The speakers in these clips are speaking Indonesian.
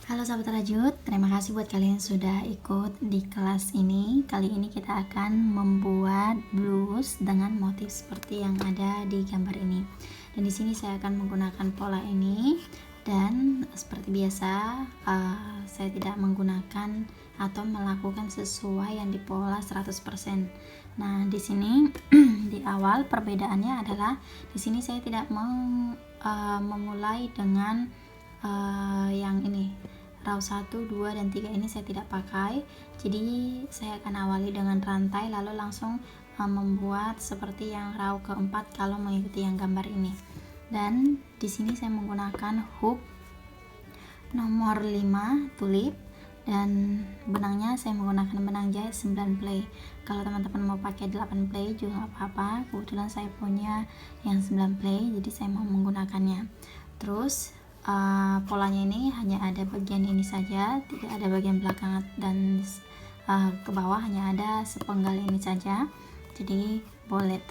Halo sahabat rajut, terima kasih buat kalian sudah ikut di kelas ini. Kali ini kita akan membuat blus dengan motif seperti yang ada di gambar ini. Dan di sini saya akan menggunakan pola ini, dan seperti biasa saya tidak menggunakan atau melakukan sesuai yang di pola 100%. Nah, di sini di awal perbedaannya adalah di sini saya tidak memulai dengan yang ini raw 1, 2, dan 3 ini saya tidak pakai. Jadi saya akan awali dengan rantai lalu langsung membuat seperti yang raw keempat kalau mengikuti yang gambar ini. Dan di sini saya menggunakan hook nomor 5 tulip, dan benangnya saya menggunakan benang jahit 9 play. Kalau teman-teman mau pakai 8 play juga nggak apa-apa, kebetulan saya punya yang 9 play jadi saya mau menggunakannya. Terus polanya ini hanya ada bagian ini saja, tidak ada bagian belakang, dan ke bawah hanya ada sepenggal ini saja. Jadi boleh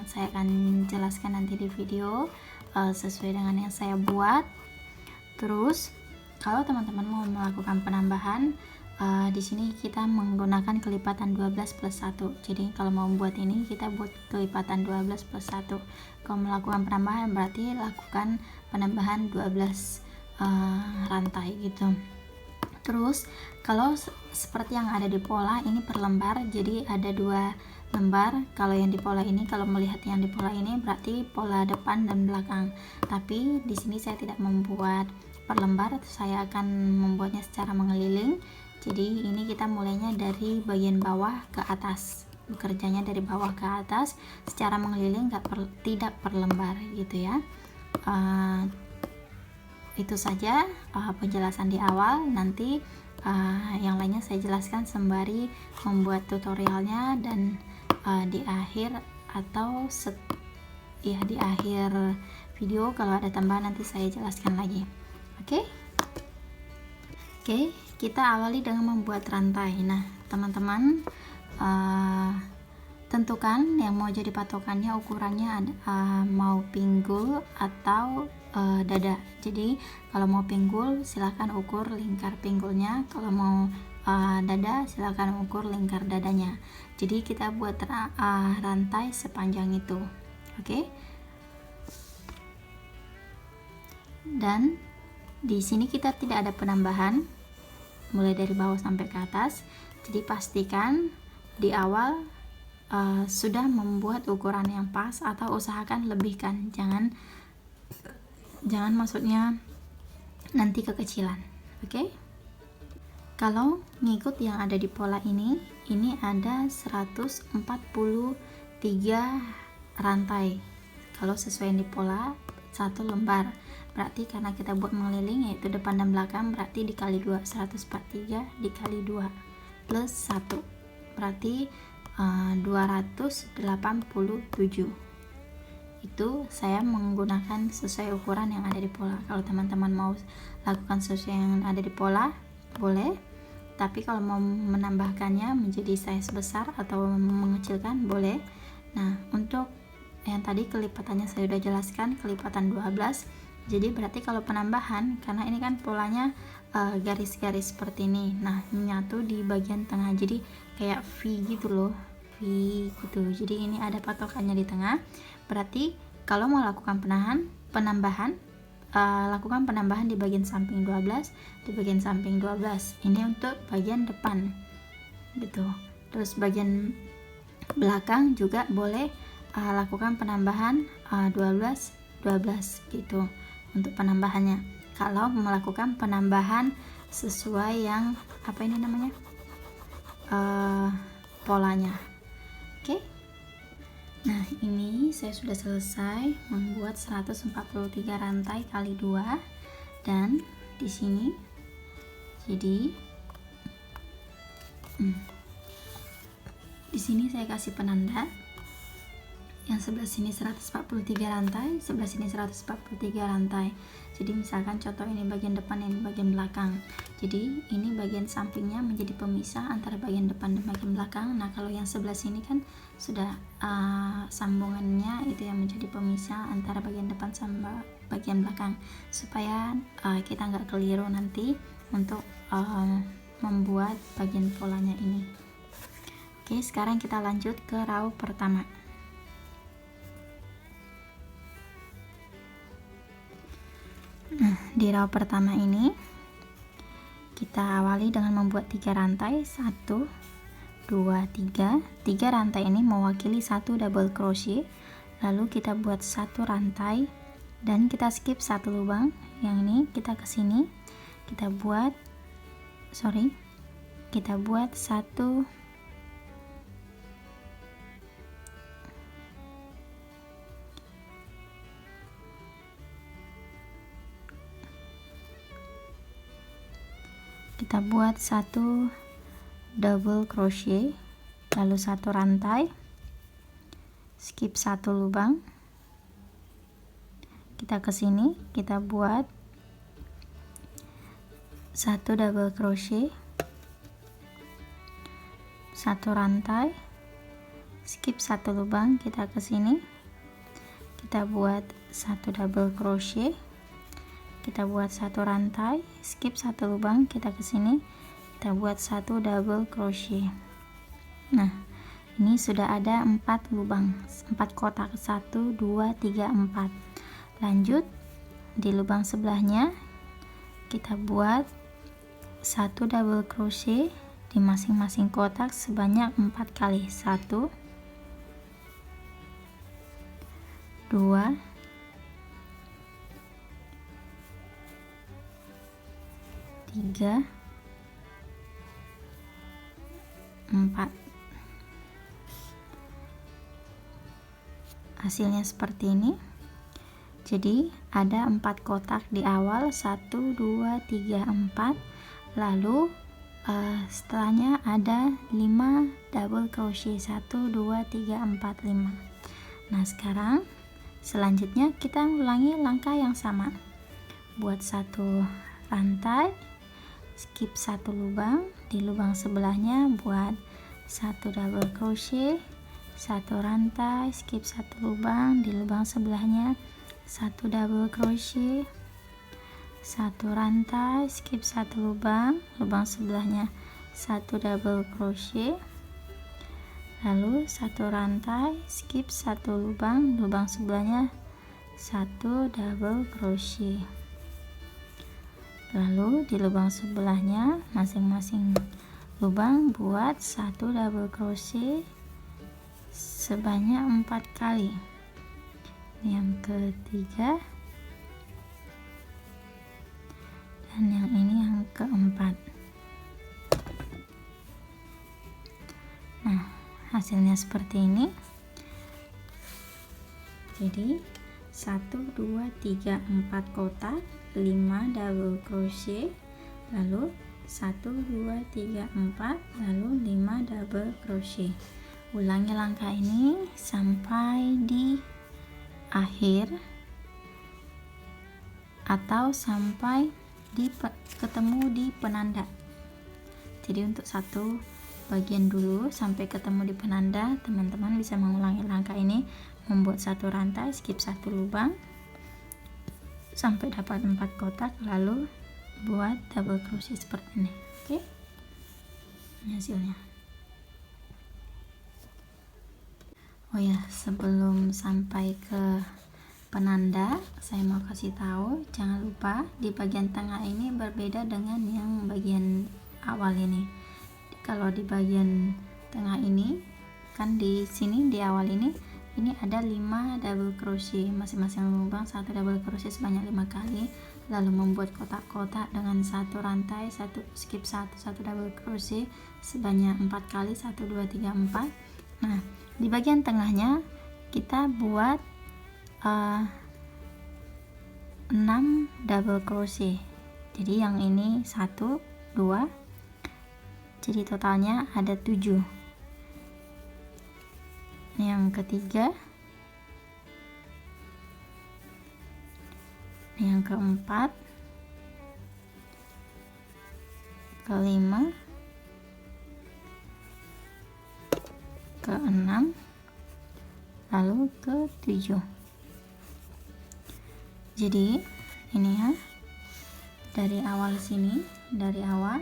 saya akan jelaskan nanti di video sesuai dengan yang saya buat. Terus kalau teman-teman mau melakukan penambahan, di sini kita menggunakan kelipatan 12 plus 1. Jadi kalau mau buat ini kita buat kelipatan 12 plus 1. Kalau melakukan penambahan berarti lakukan penambahan 12 rantai gitu. Terus kalau seperti yang ada di pola ini per lembar, jadi ada 2 lembar. Kalau yang di pola ini, kalau melihat yang di pola ini berarti pola depan dan belakang. Tapi di sini saya tidak membuat per lembar, saya akan membuatnya secara mengeliling. Jadi ini kita mulainya dari bagian bawah ke atas, bekerjanya dari bawah ke atas secara mengeliling, tidak per lembar gitu ya. Itu saja penjelasan di awal. Nanti yang lainnya saya jelaskan sembari membuat tutorialnya, dan di akhir atau di akhir video kalau ada tambahan nanti saya jelaskan lagi. Oke, kita awali dengan membuat rantai. Nah teman-teman, tentukan yang mau jadi patokannya, ukurannya mau pinggul atau dada. Jadi kalau mau pinggul silahkan ukur lingkar pinggulnya, kalau mau dada silahkan ukur lingkar dadanya. Jadi kita buat rantai sepanjang itu. Oke. Dan di sini kita tidak ada penambahan mulai dari bawah sampai ke atas. Jadi pastikan di awal sudah membuat ukuran yang pas, atau usahakan lebihkan, jangan maksudnya nanti kekecilan. Oke. Kalau ngikut yang ada di pola ini ada 143 rantai. Kalau sesuai di pola 1 lembar, berarti karena kita buat mengeliling yaitu depan dan belakang, berarti dikali 2, 143 dikali 2 plus 1 berarti 287. Itu saya menggunakan sesuai ukuran yang ada di pola. Kalau teman-teman mau lakukan sesuai yang ada di pola boleh, tapi kalau mau menambahkannya menjadi size besar atau mengecilkan boleh. Nah untuk yang tadi kelipatannya saya sudah jelaskan, kelipatan 12. Jadi berarti kalau penambahan, karena ini kan polanya garis-garis seperti ini, nah menyatu di bagian tengah, jadi kayak V gitu loh, V gitu. Jadi ini ada patokannya di tengah. Berarti kalau mau lakukan penambahan, lakukan penambahan di bagian samping 12, di bagian samping 12. Ini untuk bagian depan gitu. Terus bagian belakang juga boleh lakukan penambahan 12 gitu untuk penambahannya. Kalau melakukan penambahan sesuai yang polanya. Oke. Nah ini saya sudah selesai membuat 143 rantai kali 2, dan di sini jadi di sini saya kasih penanda. Yang sebelah sini 143 rantai, sebelah sini 143 rantai. Jadi misalkan contoh ini bagian depan, ini bagian belakang. Jadi ini bagian sampingnya menjadi pemisah antara bagian depan dan bagian belakang. Nah kalau yang sebelah sini kan sudah sambungannya itu yang menjadi pemisah antara bagian depan sama bagian belakang supaya kita nggak keliru nanti untuk membuat bagian polanya ini. Oke, sekarang kita lanjut ke raut pertama. Nah, di raut pertama ini kita awali dengan membuat 3 rantai, 1 2 3. 3 rantai ini mewakili 1 double crochet, lalu kita buat 1 rantai dan kita skip 1 lubang. Yang ini kita ke sini, kita buat 1 double crochet, lalu 1 rantai, skip 1 lubang, kita ke sini, kita buat 1 double crochet, 1 rantai, skip 1 lubang, kita ke sini, kita buat 1 double crochet, kita buat 1 rantai, skip 1 lubang, kita ke sini, kita buat 1 double crochet. Nah, ini sudah ada 4 lubang, 4 kotak, 1 2 3 4. Lanjut di lubang sebelahnya kita buat 1 double crochet di masing-masing kotak sebanyak 4 kali. 1 2 3 4. Hasilnya seperti ini. Jadi ada 4 kotak di awal, 1 2 3 4, lalu setelahnya ada 5 double crochet, 1 2 3 4 5. Nah, sekarang selanjutnya kita ulangi langkah yang sama. Buat 1 rantai, skip 1 lubang, di lubang sebelahnya buat 1 double crochet, 1 rantai, skip 1 lubang, di lubang sebelahnya 1 double crochet, 1 rantai, skip 1 lubang, lubang sebelahnya 1 double crochet, lalu 1 rantai, skip 1 lubang, lubang sebelahnya 1 double crochet. Lalu di lubang sebelahnya masing-masing lubang buat 1 double crochet sebanyak 4 kali. Yang ketiga dan yang ini yang keempat. Nah, hasilnya seperti ini. Jadi 1 2 3 4 kotak, 5 double crochet, lalu 1 2 3 4, lalu 5 double crochet. Ulangi langkah ini sampai di akhir atau sampai ketemu di penanda. Jadi untuk satu bagian dulu sampai ketemu di penanda, teman-teman bisa mengulangi langkah ini, membuat 1 rantai, skip 1 lubang sampai dapat 4 kotak, lalu buat double crochet seperti ini. Oke, ini hasilnya. Oh ya, sebelum sampai ke penanda, saya mau kasih tahu, jangan lupa di bagian tengah ini berbeda dengan yang bagian awal ini. Kalau di bagian tengah ini kan di sini di awal ini ada 5 double crochet, masing-masing lubang 1 double crochet sebanyak 5 kali, lalu membuat kotak-kotak dengan 1 rantai, 1 skip 1 double crochet sebanyak 4 kali, 1 2 3 4. Nah, di bagian tengahnya kita buat 6 double crochet. Jadi yang ini 1 2, jadi totalnya ada 7. Yang ketiga, yang keempat, kelima, keenam, lalu ke-7. Jadi ini ya, dari awal sini, dari awal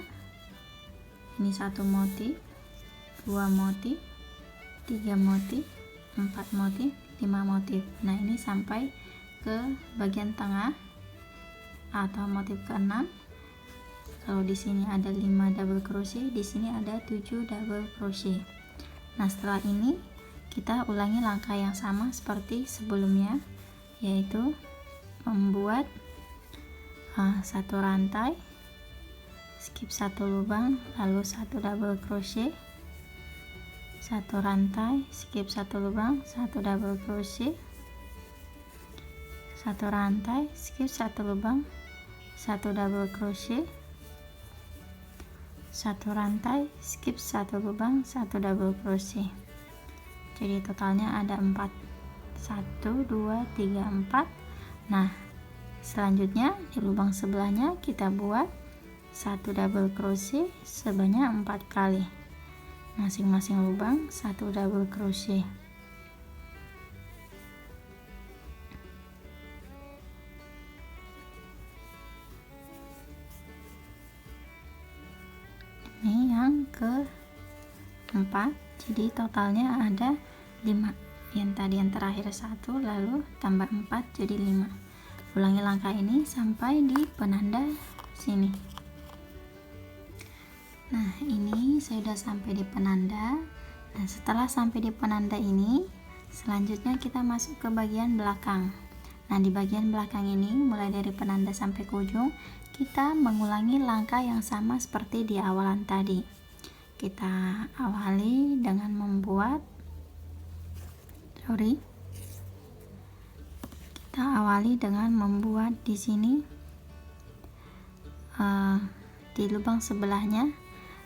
ini 1 motif, 2 motif, 3 motif, 4 motif, 5 motif. Nah ini sampai ke bagian tengah atau motif ke-6. Kalau di sini ada 5 double crochet, di sini ada 7 double crochet. Nah setelah ini kita ulangi langkah yang sama seperti sebelumnya, yaitu membuat 1 rantai, skip 1 lubang, lalu 1 double crochet, 1 rantai, skip 1 lubang, 1 double crochet, 1 rantai, skip 1 lubang, 1 double crochet, 1 rantai, skip 1 lubang, 1 double crochet. Jadi totalnya ada 4, 1 2 3 4. Nah selanjutnya di lubang sebelahnya kita buat 1 double crochet sebanyak 4 kali, masing-masing lubang 1 double crochet. Ini yang ke-4, jadi totalnya ada 5. Yang tadi yang terakhir 1, lalu tambah 4 jadi 5. Ulangi langkah ini sampai di penanda sini. Nah ini saya sudah sampai di penanda. Nah setelah sampai di penanda ini, selanjutnya kita masuk ke bagian belakang. Nah di bagian belakang ini, mulai dari penanda sampai ke ujung, kita mengulangi langkah yang sama seperti di awalan tadi. Kita awali dengan membuat di sini di lubang sebelahnya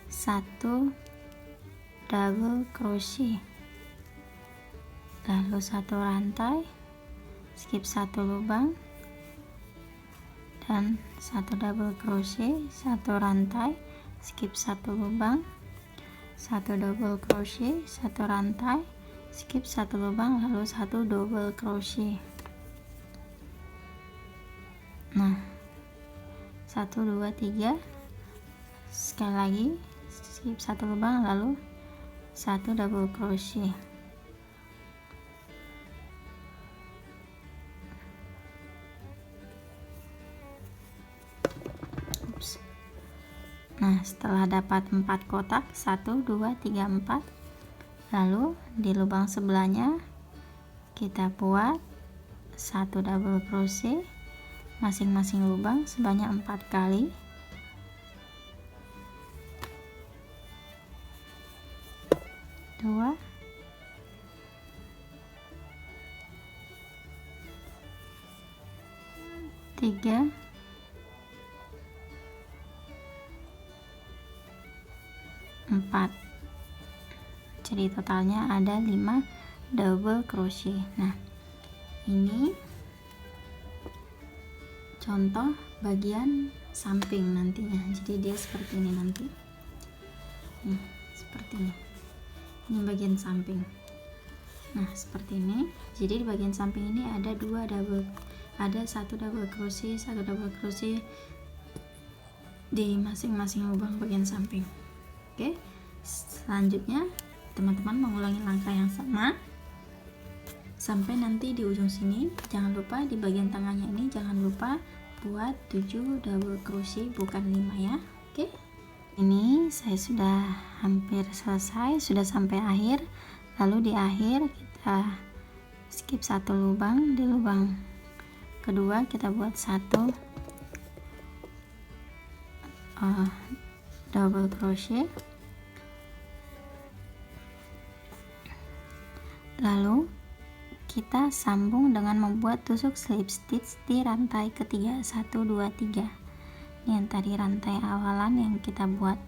1 double crochet, lalu 1 rantai, skip 1 lubang, dan 1 double crochet, 1 rantai, skip 1 lubang, 1 double crochet, 1 rantai, skip 1 lubang, lalu 1 double crochet. Nah 1 2 3, sekali lagi skip 1 lubang, lalu 1 double crochet. Nah setelah dapat 4 kotak, 1 2 3 4, lalu di lubang sebelahnya kita buat 1 double crochet, masing-masing lubang sebanyak 4 kali. Dua, tiga, empat. Jadi totalnya ada 5 double crochet. Nah ini contoh bagian samping nantinya, jadi dia seperti ini nanti. Seperti ini. Ini bagian samping. Nah seperti ini. Jadi di bagian samping ini ada 1 double crochet, 1 double crochet di masing-masing lubang bagian samping. Oke, selanjutnya teman-teman mengulangi langkah yang sama sampai nanti di ujung sini. Jangan lupa di bagian tengahnya ini jangan lupa buat 7 double crochet, bukan 5 ya. Oke, ini saya sudah hampir selesai, sudah sampai akhir. Lalu di akhir kita skip 1 lubang, di lubang kedua kita buat 1 double crochet, lalu kita sambung dengan membuat tusuk slip stitch di rantai ketiga, 1 2 3. Ini yang tadi rantai awalan yang kita buat.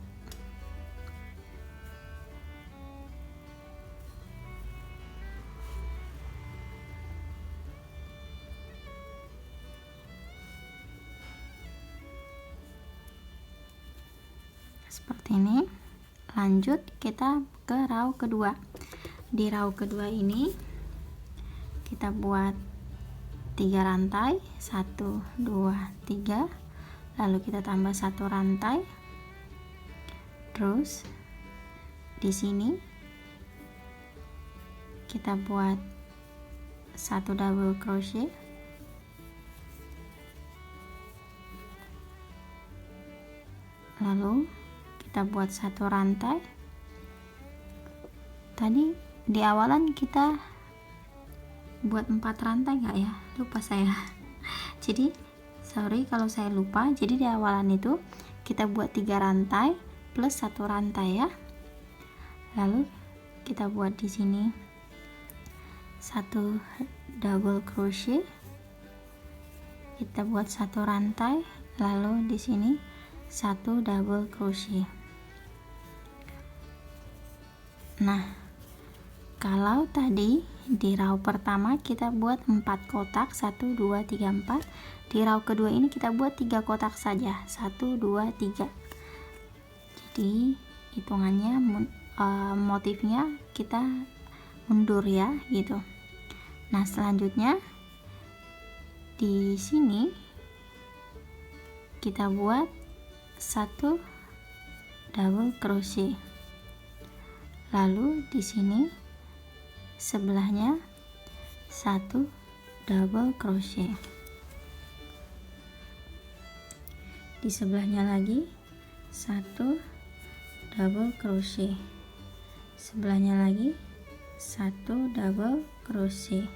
Seperti ini. Lanjut kita ke row kedua. Di row kedua ini kita buat 3 rantai, 1 2 3, lalu kita tambah 1 rantai. Terus di sini kita buat 1 double crochet, lalu kita buat 1 rantai. Tadi di awalan kita buat 4 rantai enggak ya? Lupa saya. Jadi sorry kalau saya lupa. Jadi di awalan itu kita buat 3 rantai plus 1 rantai ya. Lalu kita buat di sini 1 double crochet. Kita buat 1 rantai, lalu di sini 1 double crochet. Nah, kalau tadi di row pertama kita buat 4 kotak, 1 2 3 4. Di row kedua ini kita buat 3 kotak saja, 1 2 3. Jadi hitungannya motifnya kita mundur ya gitu. Nah, selanjutnya di sini kita buat 1 double crochet. Lalu di sini sebelahnya 1 double crochet. Di sebelahnya lagi 1 double crochet. Sebelahnya lagi 1 double crochet.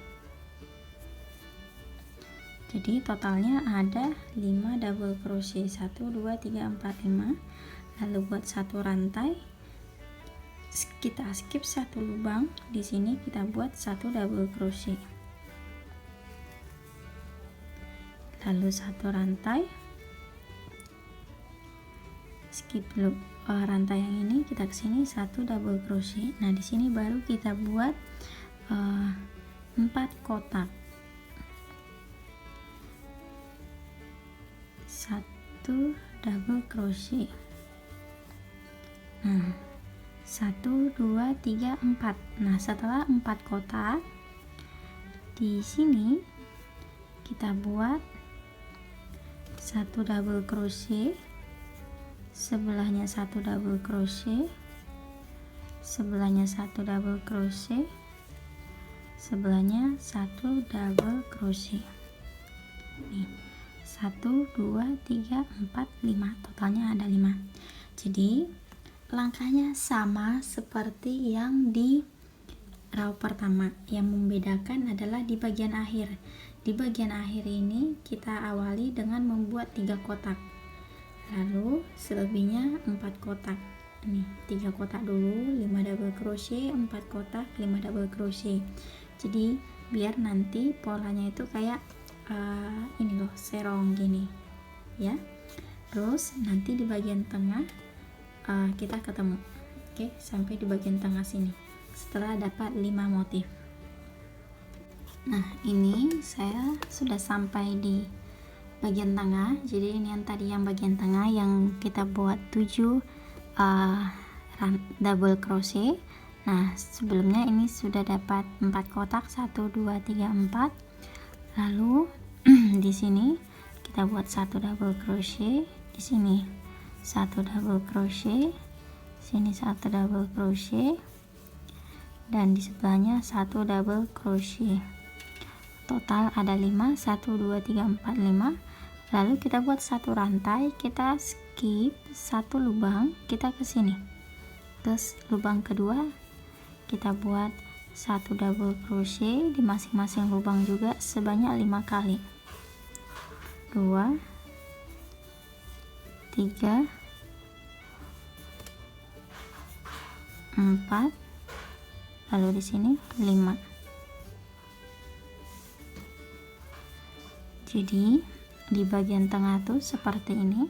Jadi totalnya ada 5 double crochet. 1 2 3 4 5. Lalu buat 1 rantai. Kita skip 1 lubang. Di sini kita buat 1 double crochet. Lalu 1 rantai. Skip rantai yang ini, kita ke sini 1 double crochet. Nah, di sini baru kita buat 4 kotak. 1 double crochet. Nah, 1 2 3 4. Nah, setelah 4 kotak di sini kita buat 1 double crochet, sebelahnya 1 double crochet, sebelahnya 1 double crochet, sebelahnya 1 double crochet. Nih, 1 2 3 4 5, totalnya ada 5. Jadi langkahnya sama seperti yang di row pertama. Yang membedakan adalah di bagian akhir. Di bagian akhir ini kita awali dengan membuat 3 kotak, lalu selebihnya 4 kotak. Nih, 3 kotak dulu, 5 double crochet, 4 kotak, 5 double crochet. Jadi biar nanti polanya itu kayak ini loh, serong gini ya. Terus nanti di bagian tengah kita ketemu. Oke, sampai di bagian tengah sini setelah dapat 5 motif. Nah, ini saya sudah sampai di bagian tengah. Jadi ini yang tadi yang bagian tengah yang kita buat 7 double crochet. Nah, sebelumnya ini sudah dapat 4 kotak, 1 2 3 4. Lalu di sini kita buat 1 double crochet, di sini 1 double crochet, sini 1 double crochet, dan di sebelahnya 1 double crochet. Total ada 5, 1 2 3 4 5. Lalu kita buat 1 rantai, kita skip 1 lubang, kita ke sini. Terus lubang kedua kita buat 1 double crochet di masing-masing lubang juga sebanyak 5 kali. 2 3 4, lalu di sini 5. Jadi di bagian tengah tuh seperti ini.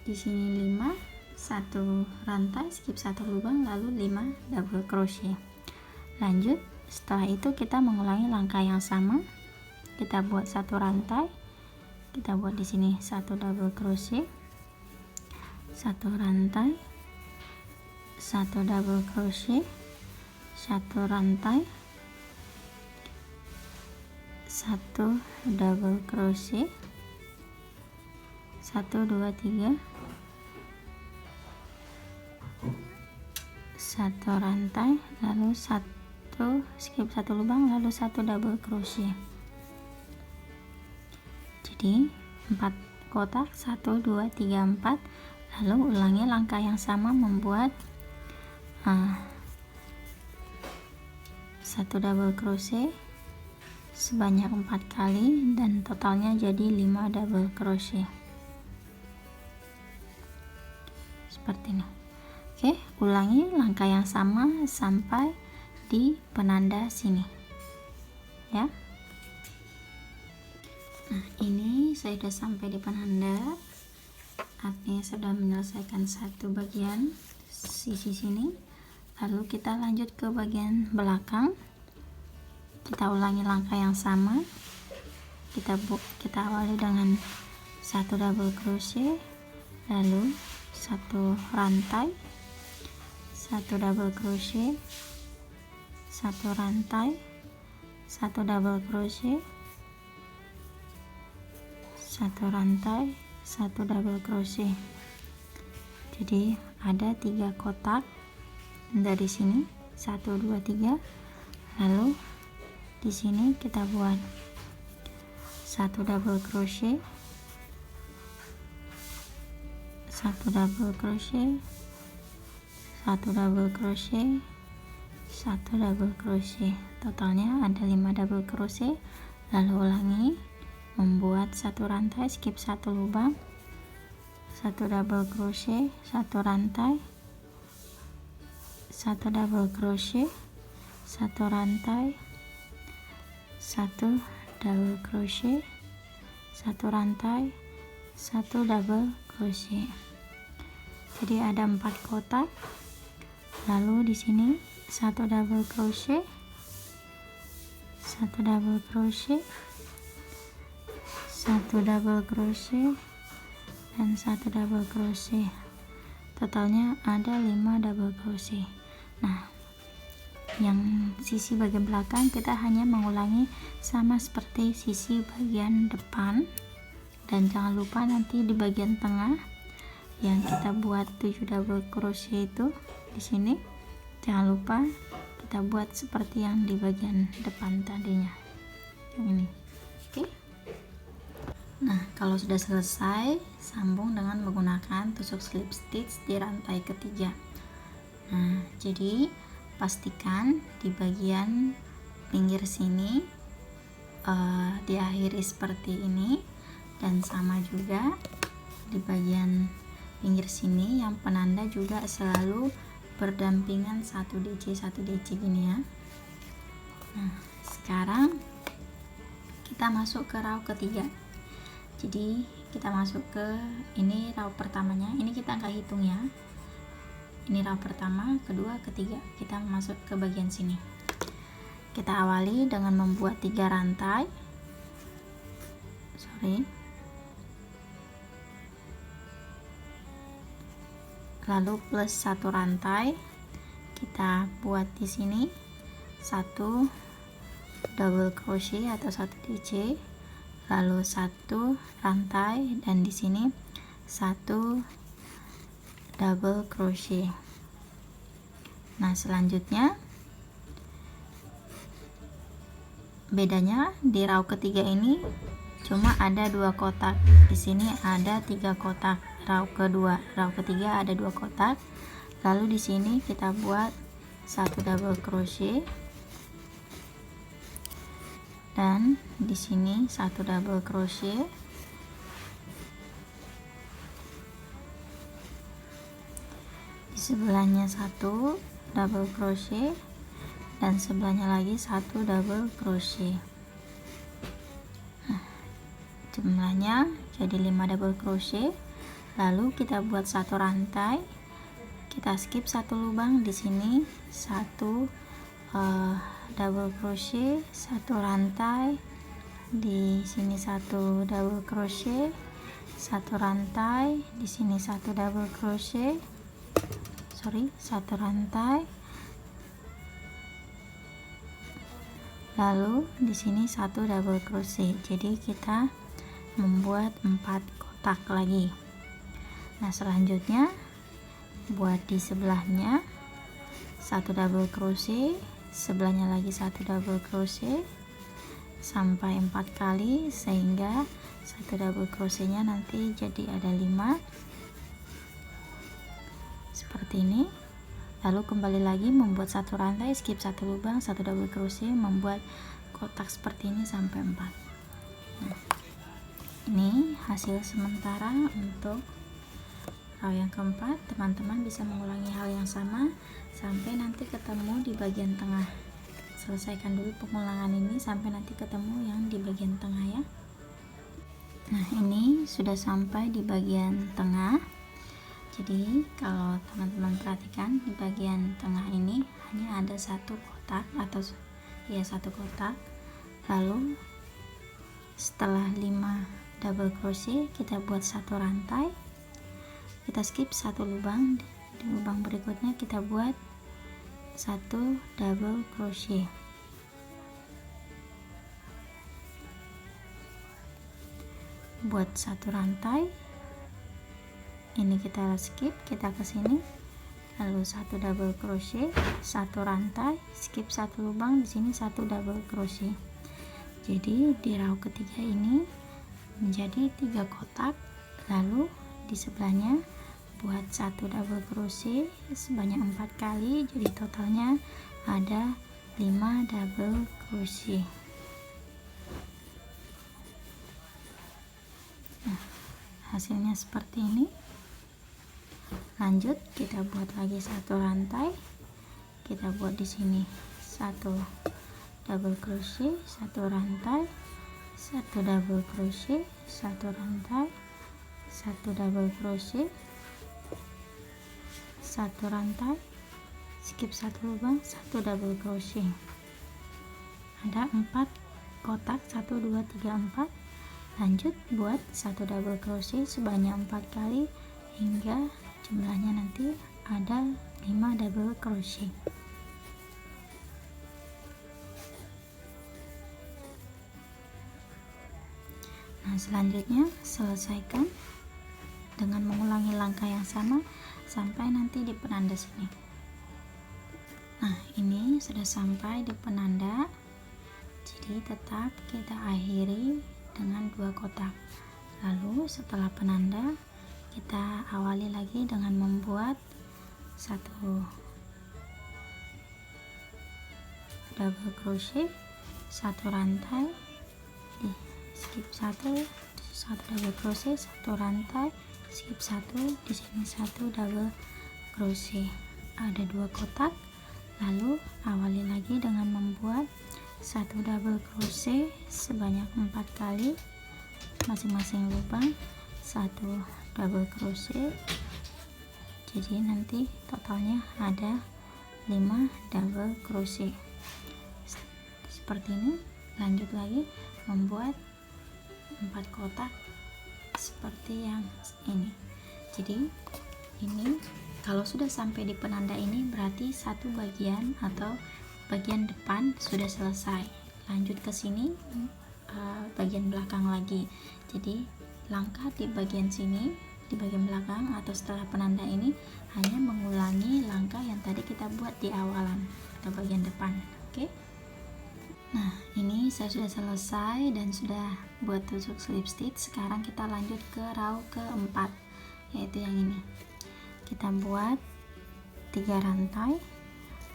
Di sini 5, 1 rantai, skip 1 lubang, lalu 5 double crochet. Lanjut, setelah itu kita mengulangi langkah yang sama. Kita buat 1 rantai, kita buat di sini 1 double crochet, 1 rantai, 1 double crochet, 1 rantai, 1 1 double crochet, 1 2 3, 1 rantai, lalu skip 1 lubang, lalu 1 double crochet. Jadi 4 kotak, 1 2 3 4, lalu ulangi langkah yang sama membuat 1 double crochet sebanyak 4 kali dan totalnya jadi 5 double crochet seperti ini. Oke, ulangi langkah yang sama sampai di penanda sini ya. Nah, ini saya sudah sampai di penanda, artinya sudah menyelesaikan satu bagian sisi sini. Lalu kita lanjut ke bagian belakang, kita ulangi langkah yang sama. Kita awali dengan 1 double crochet, lalu 1 rantai, 1 double crochet, 1 rantai, 1 double crochet, 1 rantai, 1 double crochet. Jadi ada 3 kotak dari sini, 1 2 3, lalu di sini kita buat 1 double crochet, 1 double crochet, 1 double crochet, 1 double crochet, totalnya ada 5 double crochet. Lalu ulangi membuat 1 rantai, skip 1 lubang, 1 double crochet, 1 rantai, 1 double crochet, 1 rantai, 1 double crochet, 1 rantai, 1 double crochet. Jadi ada 4 kotak. Lalu di sini 1 double crochet, 1 double crochet, 1 double crochet, dan 1 double crochet. Totalnya ada 5 double crochet. Nah, yang sisi bagian belakang kita hanya mengulangi sama seperti sisi bagian depan, dan jangan lupa nanti di bagian tengah yang kita buat 7 double crochet itu di sini, jangan lupa kita buat seperti yang di bagian depan tadinya, yang ini. Oke. Nah, kalau sudah selesai, sambung dengan menggunakan tusuk slip stitch di rantai ketiga. Nah, jadi pastikan di bagian pinggir sini diakhiri seperti ini, dan sama juga di bagian pinggir sini yang penanda juga selalu berdampingan 1 DC gini ya. Nah, sekarang kita masuk ke row ketiga. Jadi kita masuk ke ini row pertamanya, ini kita nggak hitung ya, ini row pertama, kedua, ketiga. Kita masuk ke bagian sini. Kita awali dengan membuat 3 rantai, lalu plus 1 rantai. Kita buat di sini 1 double crochet atau 1 DC, lalu 1 rantai, dan di sini 1 double crochet. Nah, selanjutnya bedanya di row ketiga ini cuma ada 2 kotak, di sini ada 3 kotak. Row ketiga ada 2 kotak. Lalu di sini kita buat 1 double crochet, dan di sini 1 double crochet, di sebelahnya 1 double crochet, dan sebelahnya lagi 1 double crochet. Nah, jumlahnya jadi 5 double crochet. Lalu kita buat 1 rantai, kita skip 1 lubang, di sini 1 double crochet, 1 rantai, di sini 1 double crochet, 1 rantai, di sini 1 double crochet, 1 rantai, lalu di sini 1 double crochet. Jadi kita membuat 4 kotak lagi. Nah, selanjutnya buat di sebelahnya 1 double crochet, sebelahnya lagi 1 double crochet sampai 4 kali, sehingga 1 double crochetnya nanti jadi ada 5 seperti ini. Lalu kembali lagi membuat 1 rantai, skip 1 lubang, 1 double crochet, membuat kotak seperti ini sampai 4. Nah, ini hasil sementara untuk row yang keempat. Teman-teman bisa mengulangi hal yang sama sampai nanti ketemu di bagian tengah. Selesaikan dulu pengulangan ini sampai nanti ketemu yang di bagian tengah ya. Nah, ini sudah sampai di bagian tengah. Jadi kalau teman-teman perhatikan di bagian tengah ini hanya ada 1 kotak atau ya 1 kotak. Lalu setelah 5 double crochet kita buat 1 rantai, kita skip 1 lubang, di lubang berikutnya kita buat 1 double crochet. Buat 1 rantai, ini kita skip, kita ke sini, lalu 1 double crochet, 1 rantai, skip 1 lubang, di sini 1 double crochet. Jadi di row ketiga ini menjadi 3 kotak. Lalu di sebelahnya buat 1 double crochet sebanyak 4 kali, jadi totalnya ada 5 double crochet. Nah, hasilnya seperti ini. Lanjut kita buat lagi 1 rantai, kita buat di sini 1 double crochet, 1 rantai, 1 double crochet, 1 rantai, 1 double crochet, 1 rantai, skip 1 lubang, 1 double crochet. Ada 4 kotak, 1 2 3 4. Lanjut buat 1 double crochet sebanyak 4 kali hingga jumlahnya nanti ada 5 double crochet. Nah, selanjutnya selesaikan dengan mengulangi langkah yang sama sampai nanti di penanda sini. Nah, ini sudah sampai di penanda, jadi tetap kita akhiri dengan 2 kotak. Lalu setelah penanda kita awali lagi dengan membuat 1 double crochet, 1 rantai, di skip 1 double crochet, 1 rantai, skip 1, di sini 1 double crochet. Ada 2 kotak. Lalu awali lagi dengan membuat 1 double crochet sebanyak 4 kali, masing-masing lubang 1 double crochet. Jadi nanti totalnya ada 5 double crochet seperti ini. Lanjut lagi membuat 4 kotak seperti yang ini. Jadi ini kalau sudah sampai di penanda ini berarti satu bagian atau bagian depan sudah selesai. Lanjut ke sini bagian belakang lagi. Jadi langkah di bagian sini, di bagian belakang atau setelah penanda ini hanya mengulangi langkah yang tadi kita buat di awalan atau bagian depan. Oke. Nah, ini saya sudah selesai dan sudah buat tusuk slip stitch. Sekarang kita lanjut ke row keempat, yaitu yang ini. Kita buat 3 rantai,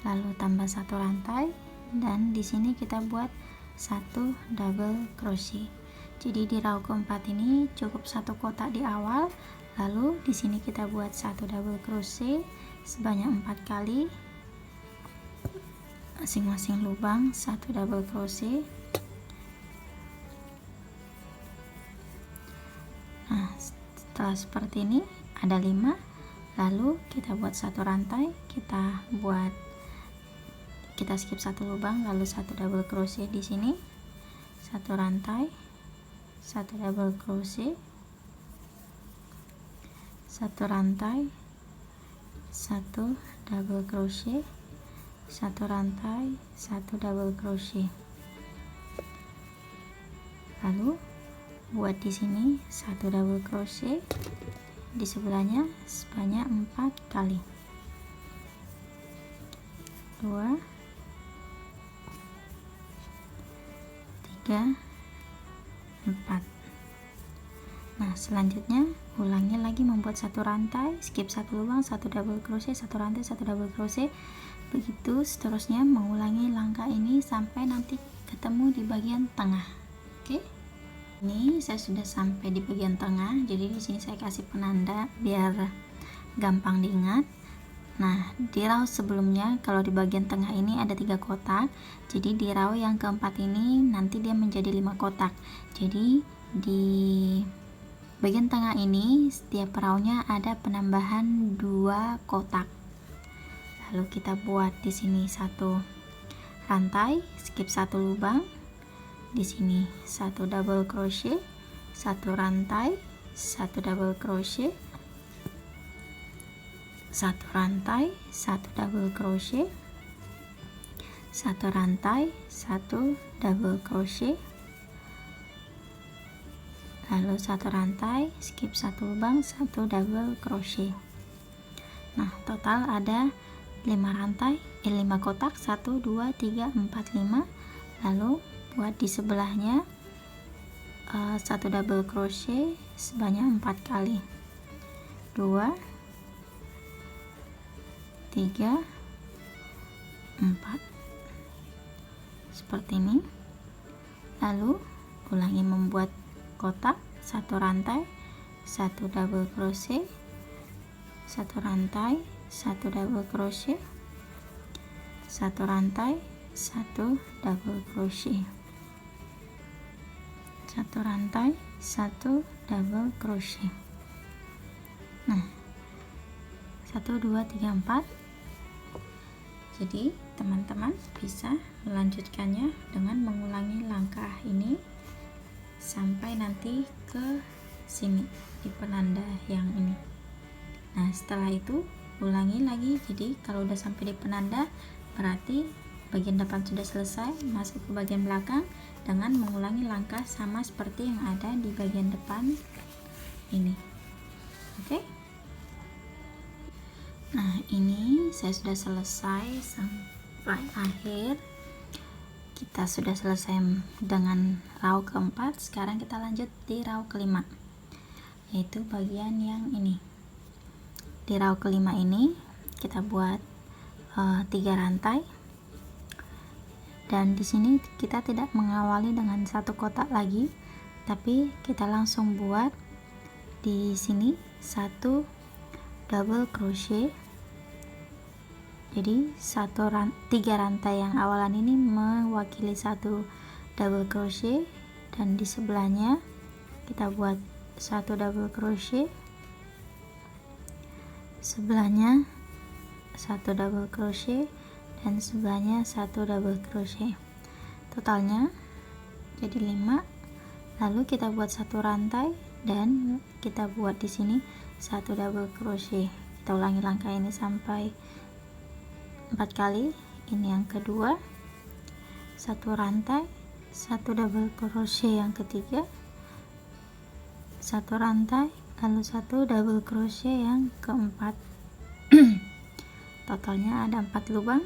lalu tambah 1 rantai, dan di sini kita buat 1 double crochet. Jadi di row keempat ini cukup 1 kotak di awal, lalu di sini kita buat 1 double crochet sebanyak 4 kali, masing-masing lubang 1 double crochet. Nah, setelah seperti ini ada 5, lalu kita buat 1 rantai, kita skip 1 lubang, lalu 1 double crochet di sini, 1 rantai, 1 double crochet, 1 rantai, 1 double crochet, 1 rantai, 1 double crochet. Lalu buat di sini 1 double crochet di sebelahnya sebanyak 4 kali. 2 3 4. Nah, selanjutnya ulangi lagi membuat satu rantai, skip satu lubang, satu double crochet, satu rantai, satu double crochet. Begitu seterusnya, mengulangi langkah ini sampai nanti ketemu di bagian tengah. Oke. Ini saya sudah sampai di bagian tengah, jadi di sini saya kasih penanda biar gampang diingat. Nah, di row sebelumnya kalau di bagian tengah ini ada 3 kotak, jadi di row yang keempat ini nanti dia menjadi 5 kotak. Jadi di bagian tengah ini setiap rownya ada penambahan 2 kotak. Lalu kita buat di sini satu rantai, skip satu lubang. Di sini satu double crochet, satu rantai, satu double crochet, satu rantai, satu double crochet, satu rantai, satu double crochet, lalu satu rantai, skip satu lubang, satu double crochet. Nah, total ada 5 rantai, 5 kotak, 1 2 3 4 5. Lalu buat di sebelahnya satu double crochet sebanyak 4 kali. 2 3 4 seperti ini. Lalu ulangi membuat kotak, satu rantai, satu double crochet, satu rantai, satu double crochet, satu rantai, satu double crochet, satu rantai, satu double crochet. Nah, 1 2 3 4. Jadi teman-teman bisa melanjutkannya dengan mengulangi langkah ini sampai nanti ke sini di penanda yang ini. Nah, setelah itu ulangi lagi. Jadi kalau udah sampai di penanda berarti bagian depan sudah selesai, masuk ke bagian belakang dengan mengulangi langkah sama seperti yang ada di bagian depan ini. Oke. Nah, ini saya sudah selesai sampai akhir. Kita sudah selesai dengan row keempat. Sekarang kita lanjut di row kelima, yaitu bagian yang ini. Di row kelima ini kita buat 3 rantai, dan di sini kita tidak mengawali dengan satu kotak lagi, tapi kita langsung buat di sini satu double crochet. Jadi 3 rantai yang awalan ini mewakili satu double crochet, dan di sebelahnya kita buat satu double crochet, sebelahnya satu double crochet, dan sebelahnya satu double crochet. Totalnya jadi 5. Lalu kita buat satu rantai dan kita buat di sini satu double crochet. Kita ulangi langkah ini sampai 4 kali. Ini yang kedua, satu rantai, satu double crochet yang ketiga, satu rantai, lalu satu double crochet yang keempat. Totalnya ada 4 lubang.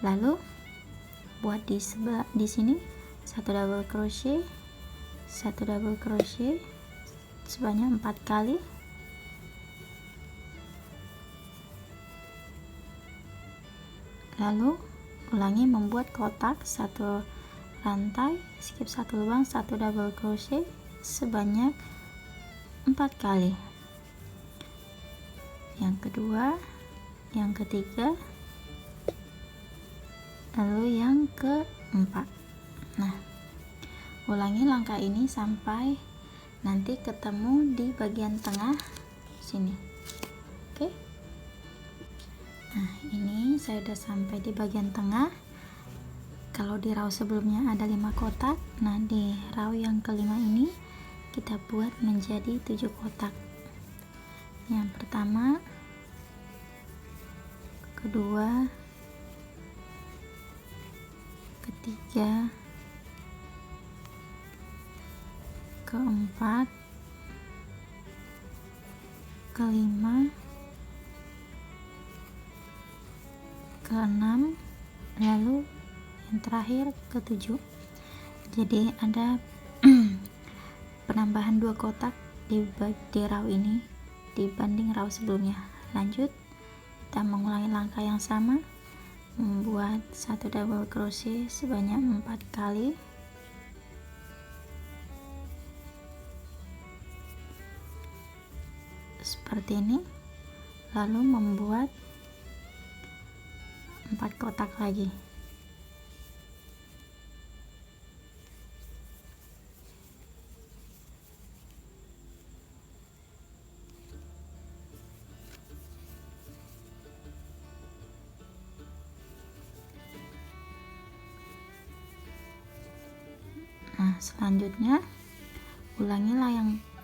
Lalu buat di sebelah di sini satu double crochet, satu double crochet sebanyak 4 kali. Lalu ulangi membuat kotak, satu rantai, skip satu lubang, satu double crochet sebanyak 4 kali. Yang kedua, yang ketiga, lalu yang keempat. Nah, ulangi langkah ini sampai nanti ketemu di bagian tengah sini. Oke. Nah, ini saya udah sampai di bagian tengah. Kalau di row sebelumnya ada 5 kotak, nah di row yang kelima ini kita buat menjadi 7 kotak. Yang pertama, kedua, ketiga, keempat, kelima, keenam, lalu yang terakhir ketujuh. Jadi ada penambahan 2 kotak di row ini dibanding row sebelumnya. Lanjut, kita mengulangi langkah yang sama, membuat 1 double crochet sebanyak 4 kali, seperti ini, lalu membuat 4 kotak lagi. Nah, selanjutnya ulangilah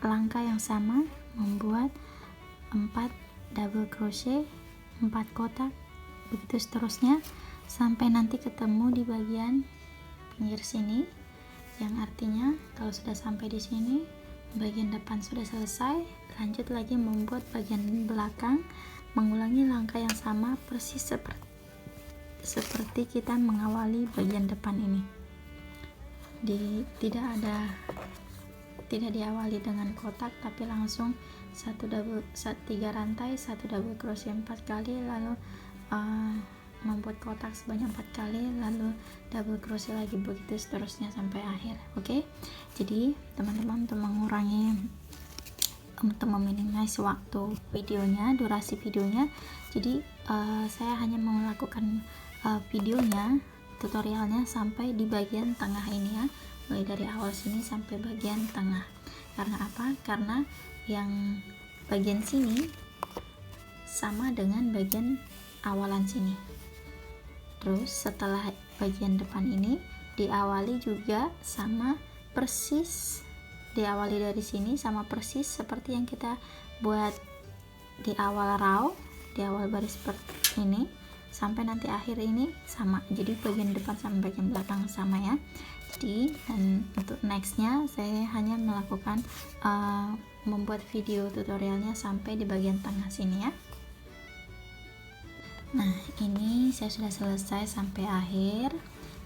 langkah yang sama, membuat 4 double crochet, 4 kotak, begitu seterusnya sampai nanti ketemu di bagian pinggir sini, yang artinya kalau sudah sampai di sini bagian depan sudah selesai. Lanjut lagi membuat bagian belakang, mengulangi langkah yang sama persis seperti kita mengawali bagian depan ini. Tidak diawali dengan kotak, tapi langsung 3 rantai, 1 double crochet 4 kali, lalu membuat kotak sebanyak 4 kali, lalu double crochet lagi, begitu seterusnya sampai akhir. Oke, jadi teman-teman, untuk meminimasi waktu videonya, durasi videonya, jadi saya hanya melakukan videonya, tutorialnya sampai di bagian tengah ini ya, mulai dari awal sini sampai bagian tengah. Karena apa? Karena yang bagian sini sama dengan bagian awalan sini. Terus setelah bagian depan ini diawali juga sama persis, diawali dari sini sama persis seperti yang kita buat di awal row, di awal baris seperti ini, sampai nanti akhir ini sama. Jadi bagian depan sama bagian belakang sama ya. Jadi dan untuk nextnya saya hanya melakukan membuat video tutorialnya sampai di bagian tengah sini ya. Nah, ini saya sudah selesai sampai akhir.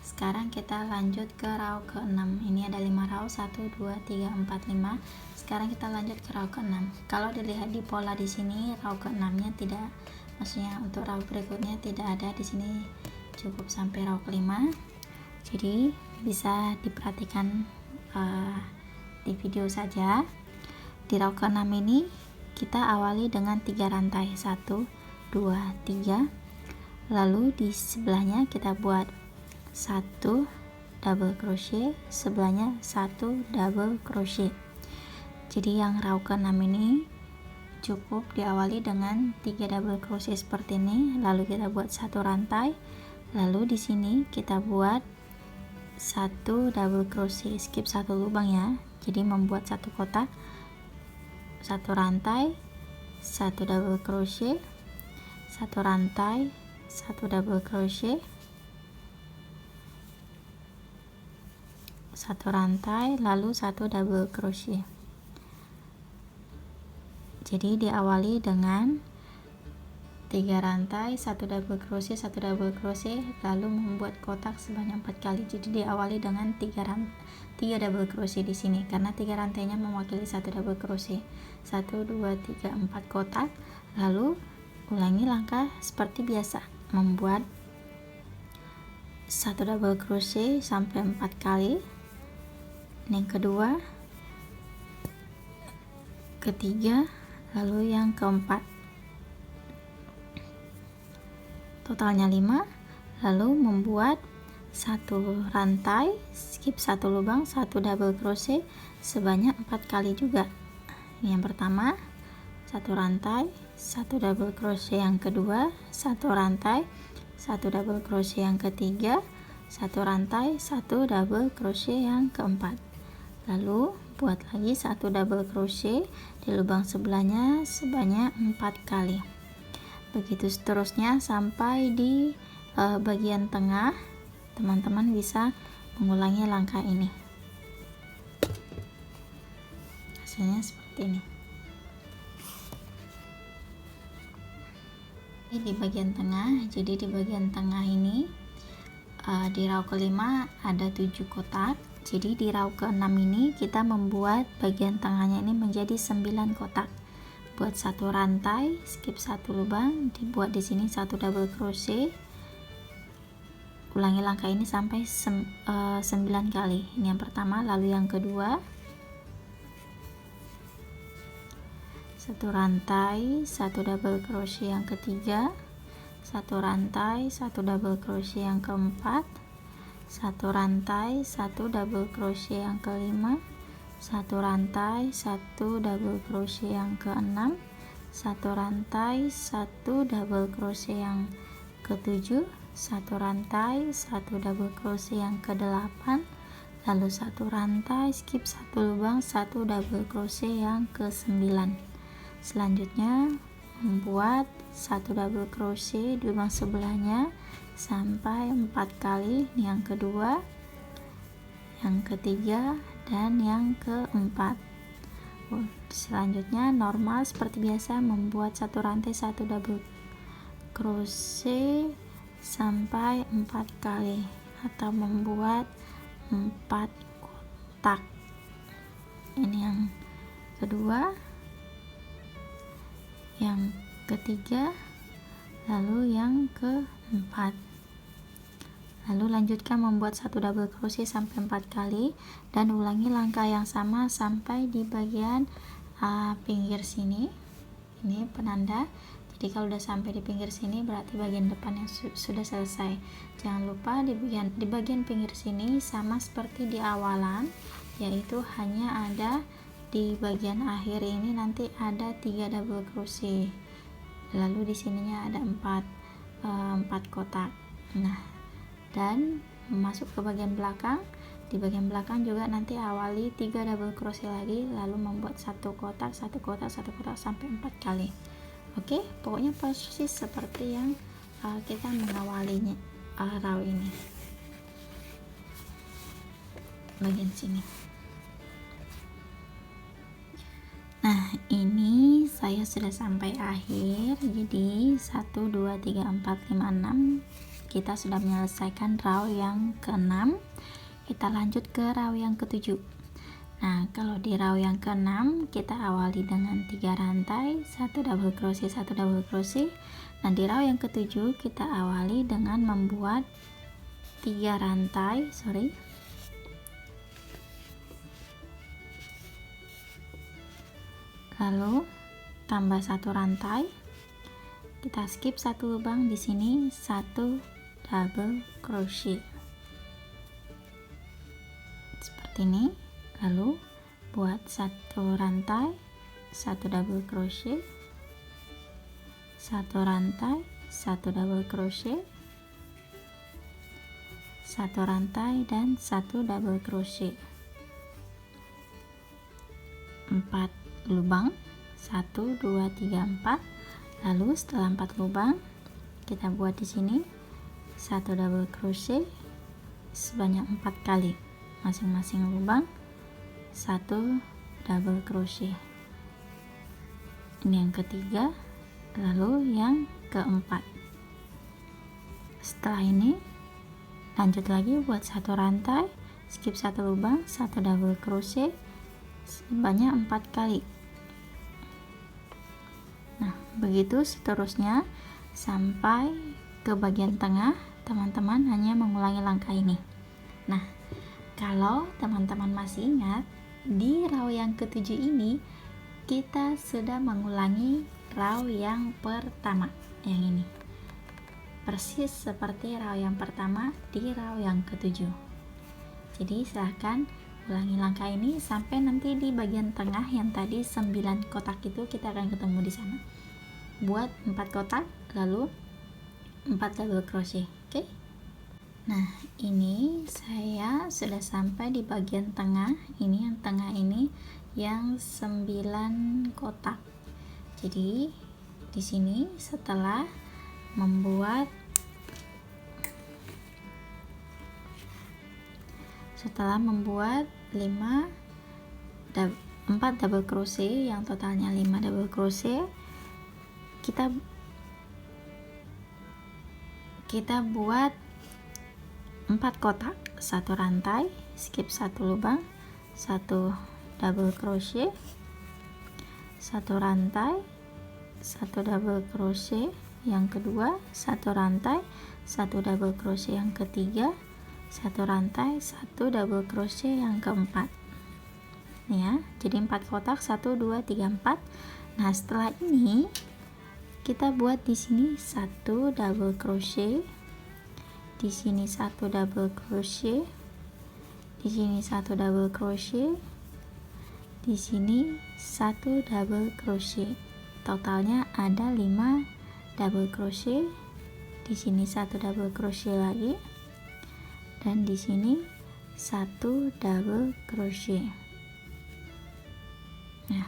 Sekarang kita lanjut ke row ke-6. Ini ada 5 row, 1 2 3 4 5. Sekarang kita lanjut ke row ke-6. Kalau dilihat di pola di sini, row ke-6-nya tidak, maksudnya untuk row berikutnya tidak ada di sini, cukup sampai row ke-5. Jadi bisa diperhatikan di video saja. Di row ke-6 ini kita awali dengan 3 rantai, 1 2 3, lalu di sebelahnya kita buat 1 double crochet, sebelahnya 1 double crochet. Jadi yang row ke-6 ini cukup diawali dengan 3 double crochet seperti ini, lalu kita buat 1 rantai, lalu di sini kita buat 1 double crochet, skip 1 lubang ya. Jadi membuat 1 kotak, 1 rantai, 1 double crochet, 1 rantai, 1 double crochet, 1 rantai, lalu 1 double crochet. Jadi diawali dengan 3 rantai, 1 double crochet, 1 double crochet, lalu membuat kotak sebanyak 4 kali. Jadi diawali dengan 3 double crochet di sini karena 3 rantainya mewakili 1 double crochet. 1 2 3 4 kotak, lalu ulangi langkah seperti biasa, membuat 1 double crochet sampai 4 kali. Yang kedua, ketiga, lalu yang keempat. Totalnya 5, lalu membuat 1 rantai, skip 1 lubang, 1 double crochet sebanyak 4 kali juga. Yang pertama 1 rantai, 1 double crochet, yang kedua 1 rantai, 1 double crochet, yang ketiga 1 rantai, 1 double crochet, yang keempat. Lalu buat lagi 1 double crochet di lubang sebelahnya sebanyak 4 kali. Begitu seterusnya sampai di bagian tengah. Teman-teman bisa mengulangi langkah ini. hasilnya seperti ini. Di bagian tengah, jadi di bagian tengah ini di row kelima ada 7 kotak, jadi di row ke-6 ini kita membuat bagian tengahnya ini menjadi 9 kotak. Buat satu rantai, skip satu lubang, dibuat di sini satu double crochet, ulangi langkah ini sampai 9 kali. Ini yang pertama, lalu yang kedua, satu rantai, satu double crochet yang ketiga, satu rantai, satu double crochet yang keempat, satu rantai, satu double crochet yang kelima, satu rantai, satu double crochet yang keenam, satu rantai, satu double crochet yang ketujuh, satu rantai, satu double crochet yang ke-8, lalu satu rantai, skip satu lubang, satu double crochet yang ke-9. Selanjutnya membuat satu double crochet di lubang sebelahnya sampai 4 kali. Ini yang kedua, yang ketiga, dan yang keempat. Selanjutnya normal seperti biasa, membuat satu rantai, satu double crochet sampai 4 kali, atau membuat 4 kotak. Ini yang kedua, yang ketiga, lalu yang keempat. Lalu lanjutkan membuat satu double crochet sampai 4 kali dan ulangi langkah yang sama sampai di bagian pinggir sini. Ini penanda. Jadi kalau udah sampai di pinggir sini berarti bagian depan yang sudah selesai. Jangan lupa di bagian pinggir sini sama seperti di awalan, yaitu hanya ada di bagian akhir ini nanti ada 3 double crochet. Lalu di sininya ada 4 kotak. Nah, dan masuk ke bagian belakang. Di bagian belakang juga nanti awali 3 double crochet lagi, lalu membuat satu kotak, satu kotak, satu kotak sampai 4 kali. Oke, pokoknya persis seperti yang kita mengawalinya row ini. Bagian sini. Nah, ini saya sudah sampai akhir. Jadi 1 2 3 4 5 6 kita sudah menyelesaikan row yang ke-6. Kita lanjut ke row yang ke-7. Nah, kalau di row yang ke-6 kita awali dengan 3 rantai, 1 double crochet, 1 double crochet. Nah, di row yang ke-7 kita awali dengan membuat 3 rantai, lalu tambah 1 rantai. Kita skip 1 lubang di sini, 1 double crochet seperti ini, lalu buat 1 rantai, 1 double crochet, 1 rantai, 1 double crochet, 1 rantai, dan 1 double crochet, 4 lubang, 1 2 3 4. Lalu setelah 4 lubang kita buat di sini 1 double crochet sebanyak 4 kali, masing-masing lubang 1 double crochet. Ini yang ketiga, lalu yang keempat. Setelah ini lanjut lagi buat 1 rantai, skip 1 lubang, 1 double crochet sebanyak 4 kali. Nah, begitu seterusnya sampai ke bagian tengah. Teman-teman hanya mengulangi langkah ini. Nah, kalau teman-teman masih ingat, di row yang ke-7 ini kita sudah mengulangi row yang pertama, yang ini persis seperti row yang pertama di row yang ke-7. Jadi silahkan ulangi langkah ini sampai nanti di bagian tengah yang tadi 9 kotak itu kita akan ketemu di sana. Buat 4 kotak, lalu 4 double crochet. Oke. Nah, ini saya sudah sampai di bagian tengah. Ini yang tengah ini yang 9 kotak. Jadi di sini setelah membuat 5 4 double crochet yang totalnya 5 double crochet. Kita buat 4 kotak, 1 rantai, skip 1 lubang, 1 double crochet, 1 rantai, 1 double crochet yang kedua, 1 rantai, 1 double crochet yang ketiga, 1 rantai, 1 double crochet yang keempat. Nih ya, jadi 4 kotak, 1 2 3 4. Nah, setelah ini kita buat di sini 1 double crochet, di sini 1 double crochet, di sini 1 double crochet, di sini 1 double crochet. Totalnya ada 5 double crochet. Di sini 1 double crochet lagi, dan di sini 1 double crochet. Nah,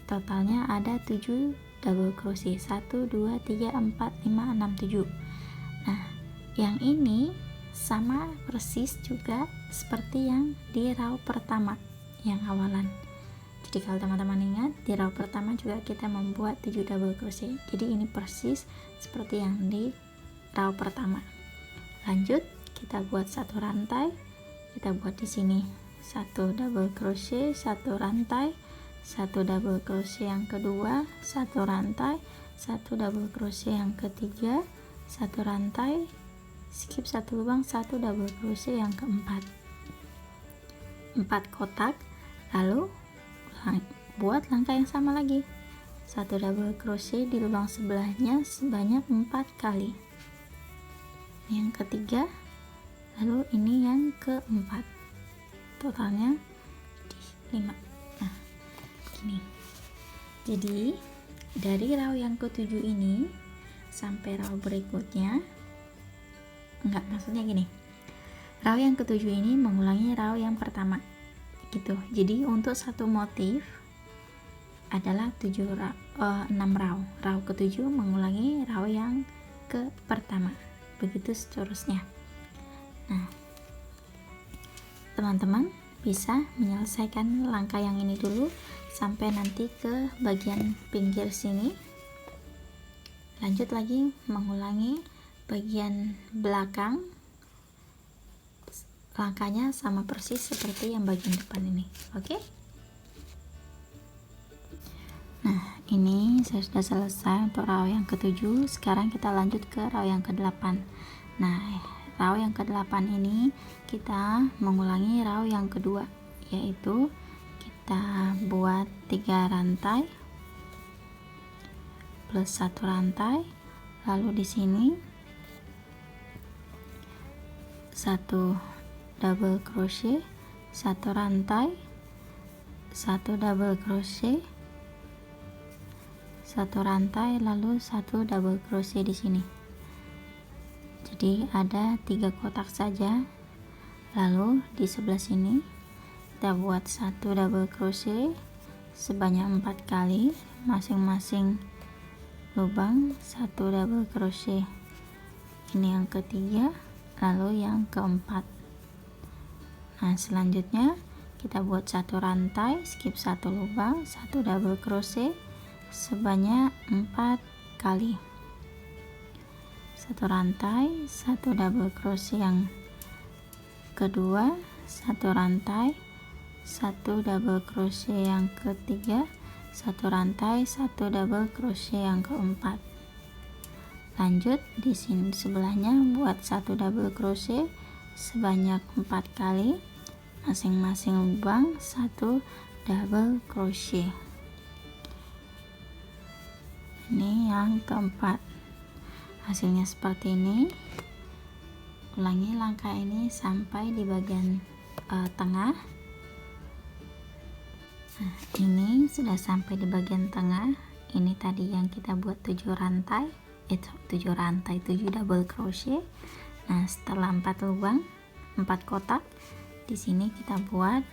totalnya ada 7 double crochet. 1 2 3 4 5 6 7. Nah, yang ini sama persis juga seperti yang di row pertama yang awalan. Jadi kalau teman-teman ingat, di row pertama juga kita membuat 7 double crochet. Jadi ini persis seperti yang di row pertama. Lanjut, kita buat 1 rantai. Kita buat di sini 1 double crochet, 1 rantai, 1 double crochet yang kedua, 1 rantai, 1 double crochet yang ketiga, 1 rantai, skip 1 lubang, 1 double crochet yang keempat. 4 kotak. Lalu buat langkah yang sama lagi, 1 double crochet di lubang sebelahnya sebanyak 4 kali. Yang ketiga, lalu ini yang keempat. Totalnya 5. Nah, gini. Jadi dari row yang ketujuh ini sampai row berikutnya, maksudnya gini, row yang ketujuh ini mengulangi row yang pertama gitu. Jadi untuk satu motif adalah 6 row. Row ketujuh mengulangi row yang ke pertama, begitu seterusnya. Nah, teman-teman bisa menyelesaikan langkah yang ini dulu sampai nanti ke bagian pinggir sini. Lanjut lagi mengulangi bagian belakang. Langkahnya sama persis seperti yang bagian depan ini. Oke? Nah, ini saya sudah selesai untuk row yang ketujuh. Sekarang kita lanjut ke row yang ke-8. Nah, row yang ke-8 ini kita mengulangi row yang kedua, yaitu kita buat 3 rantai plus 1 rantai, lalu di sini 1 double crochet, 1 rantai, 1 double crochet, 1 rantai, lalu 1 double crochet di sini. Jadi ada 3 kotak saja. Lalu di sebelah sini kita buat 1 double crochet sebanyak 4 kali, masing-masing lubang 1 double crochet. Ini yang ketiga, lalu yang keempat. Nah, selanjutnya kita buat 1 rantai, skip 1 lubang, 1 double crochet sebanyak 4 kali. 1 rantai, 1 double crochet yang kedua, 1 rantai, 1 double crochet yang ketiga, 1 rantai, 1 double crochet yang keempat. Lanjut di sini sebelahnya buat 1 double crochet sebanyak 4 kali, masing-masing lubang 1 double crochet. Ini yang keempat. Hasilnya seperti ini. Ulangi langkah ini sampai di bagian tengah. Nah, ini sudah sampai di bagian tengah. Ini tadi yang kita buat 7 rantai, 7 double crochet. Nah, setelah 4 lubang, 4 kotak, di sini kita buat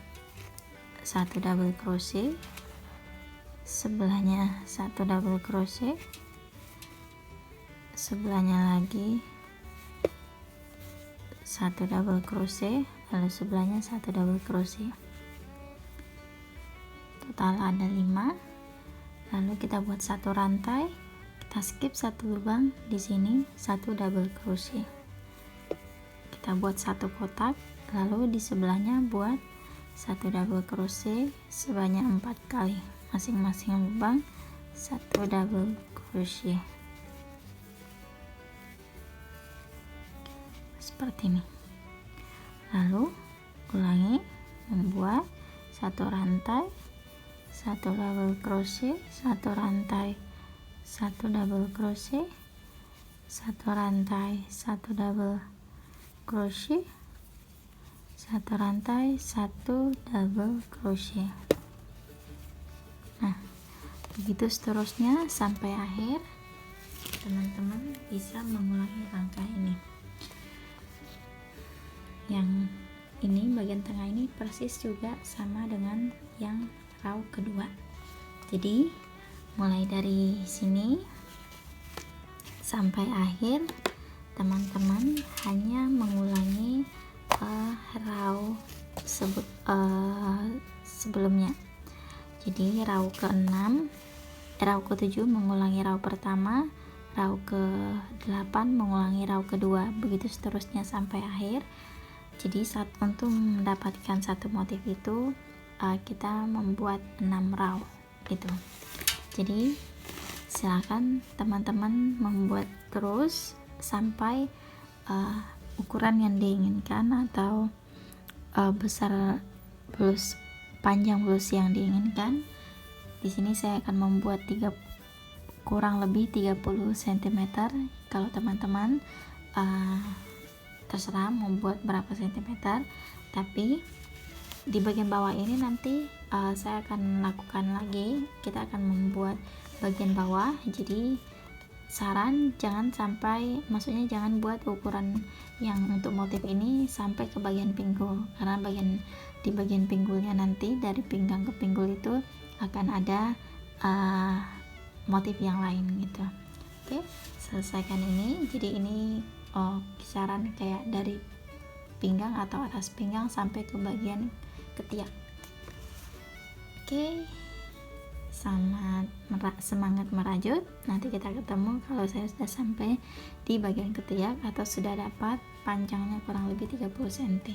1 double crochet, sebelahnya 1 double crochet, sebelahnya lagi 1 double crochet, lalu sebelahnya 1 double crochet. total ada 5. Lalu kita buat satu rantai, kita skip satu lubang di sini, satu double crochet. Kita buat satu kotak, lalu di sebelahnya buat satu double crochet sebanyak 4 kali, masing-masing lubang satu double crochet seperti ini. Lalu ulangi, membuat satu rantai, satu double crochet, satu rantai, satu double crochet, satu rantai, satu double crochet, satu rantai, satu double crochet. Nah, begitu seterusnya sampai akhir. Teman-teman bisa mengulangi rangka ini. Yang ini bagian tengah ini persis juga sama dengan yang row kedua. Jadi mulai dari sini sampai akhir teman-teman hanya mengulangi row sebelumnya. Jadi row ke-6, row ke-7 mengulangi row pertama, row ke-8 mengulangi row kedua, begitu seterusnya sampai akhir. Jadi untuk mendapatkan satu motif itu kita membuat 6 row gitu. Jadi silakan teman-teman membuat terus sampai ukuran yang diinginkan atau besar blus, panjang blus yang diinginkan. Di sini saya akan membuat kurang lebih 30 cm. Kalau teman-teman terserah membuat berapa sentimeter, tapi di bagian bawah ini nanti saya akan lakukan lagi, kita akan membuat bagian bawah. Jadi saran jangan sampai, maksudnya jangan buat ukuran yang untuk motif ini sampai ke bagian pinggul, karena di bagian pinggulnya nanti dari pinggang ke pinggul itu akan ada motif yang lain gitu. Oke, selesaikan ini. Jadi ini kisaran kayak dari pinggang atau atas pinggang sampai ke bagian ketiak. Oke, semangat merajut. Nanti kita ketemu kalau saya sudah sampai di bagian ketiak atau sudah dapat panjangnya kurang lebih 30 cm.